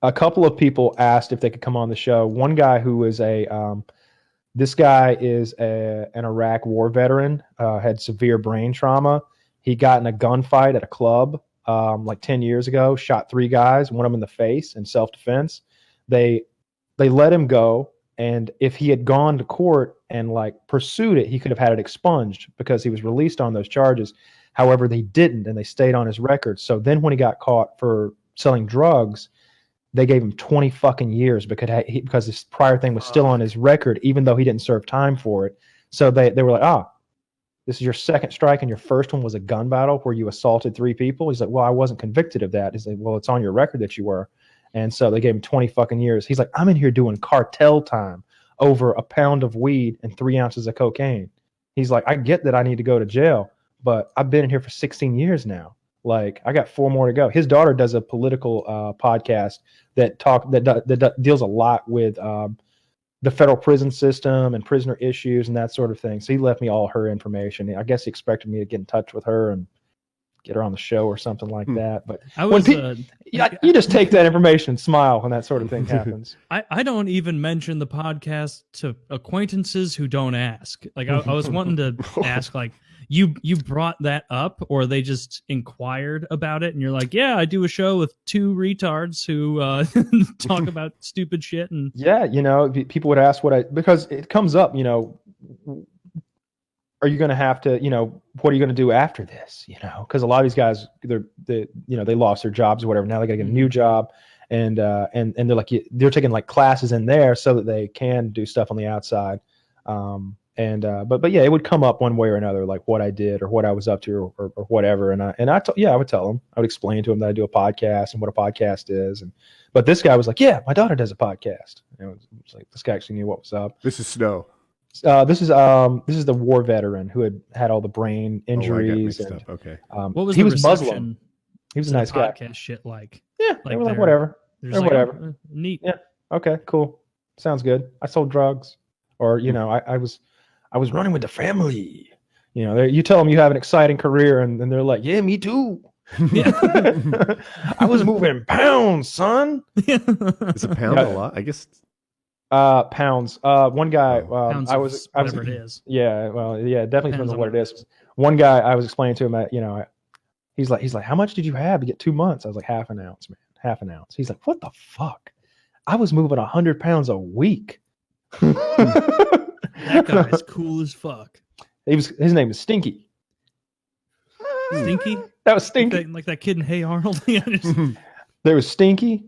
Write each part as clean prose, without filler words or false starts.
A couple of people asked if they could come on the show. One guy who was this guy is an Iraq war veteran, had severe brain trauma. He got in a gunfight at a club like 10 years ago, shot 3 guys, one of them in the face in self-defense. They let him go, and if he had gone to court and like pursued it, he could have had it expunged because he was released on those charges. However, they didn't, and they stayed on his record. So then when he got caught for selling drugs, they gave him 20 fucking years because this prior thing was still on his record, even though he didn't serve time for it. So they were like, this is your second strike, and your first one was a gun battle where you assaulted 3 people. He's like, well, I wasn't convicted of that. He's like, well, it's on your record that you were. And so they gave him 20 fucking years. He's like, I'm in here doing cartel time over a pound of weed and 3 ounces of cocaine. He's like, I get that I need to go to jail, but I've been in here for 16 years now. Like, I got 4 more to go. His daughter does a political podcast that deals a lot with the federal prison system and prisoner issues and that sort of thing. So he left me all her information. I guess he expected me to get in touch with her and get her on the show or something like that. But you just take that information and smile when that sort of thing happens. I don't even mention the podcast to acquaintances who don't ask. Like I was wanting to ask, like, you brought that up, or they just inquired about it, and you're like, yeah, I do a show with 2 retards who talk about stupid shit. And yeah, people would ask because it comes up, are you going to have to, what are you going to do after this? Because a lot of these guys, they lost their jobs or whatever. Now they got to get a new job, and they're like, they're taking like classes in there so that they can do stuff on the outside. But yeah, it would come up one way or another, like what I did or what I was up to or whatever. I would tell them, I would explain to them that I do a podcast and what a podcast is. But this guy was like, yeah, my daughter does a podcast. It's like, this guy actually knew what was up. This is Snow. This is the war veteran who had all the brain injuries. Okay. What was he the was reception? Muslim. He was a nice guy. Podcast shit like. Yeah, they were like, whatever. Or whatever. Neat. Yeah. Okay, cool. Sounds good. I sold drugs. Or, I was running with the family. You tell them you have an exciting career, and they're like, yeah, me too. Yeah. I was moving pounds, son. Is a pound a lot? I guess. Pounds. One guy. Pounds I was whatever it is. Yeah. Well, yeah. It definitely depends on what it is. One guy, I was explaining to him, he's like, how much did you have to get 2 months? I was like, half an ounce, man. Half an ounce. He's like, what the fuck? I was moving 100 pounds a week. That guy's cool as fuck. His name is Stinky. Stinky? That was Stinky. Like that kid in Hey Arnold. There was Stinky,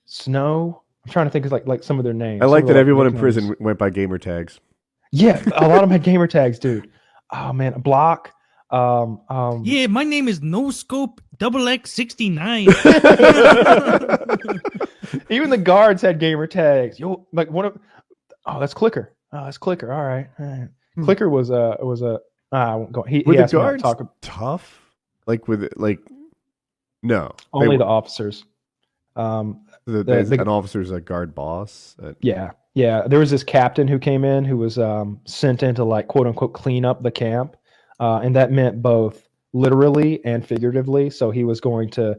Snow. I'm trying to think of like some of their names. I like that everyone in prison went by gamer tags. Yeah, a lot of them had gamer tags, dude. Oh man, Block. Yeah, my name is No Scope XX69. Even the guards had gamer tags. Like one of. Oh, that's Clicker. Oh, that's Clicker. All right. Clicker was a. I won't go. Were the guards tough? No. Only the officers. An officer's a guard boss. Yeah. There was this captain who came in who was sent in to like quote unquote clean up the camp, and that meant both literally and figuratively. So he was going to,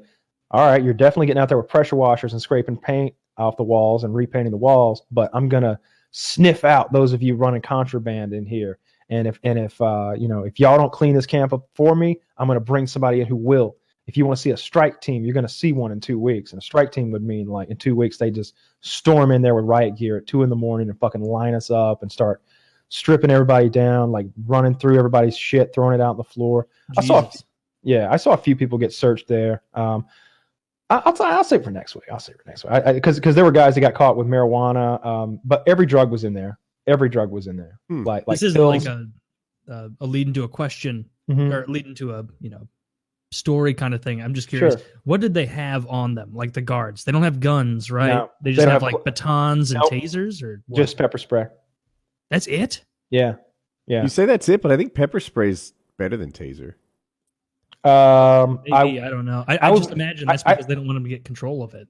all right, you're definitely getting out there with pressure washers and scraping paint off the walls and repainting the walls, but I'm gonna sniff out those of you running contraband in here. And if y'all don't clean this camp up for me, I'm gonna bring somebody in who will. If you want to see a strike team, you're going to see one in 2 weeks. And a strike team would mean like in 2 weeks, they just storm in there with riot gear at 2 a.m. and fucking line us up and start stripping everybody down, like running through everybody's shit, throwing it out on the floor. Jesus. I saw a few people get searched there. I'll say for next week. Because there were guys that got caught with marijuana, but every drug was in there. Like this isn't pills. like a lead into a question or lead into a story kind of thing. I'm just curious. Sure. What did they have on them? Like the guards, they don't have guns, right? No, they just have like batons and tasers, or what? Just pepper spray. That's it? Yeah. You say that's it, but I think pepper spray is better than taser. Maybe, I don't know. I just imagine that's because they don't want them to get control of it.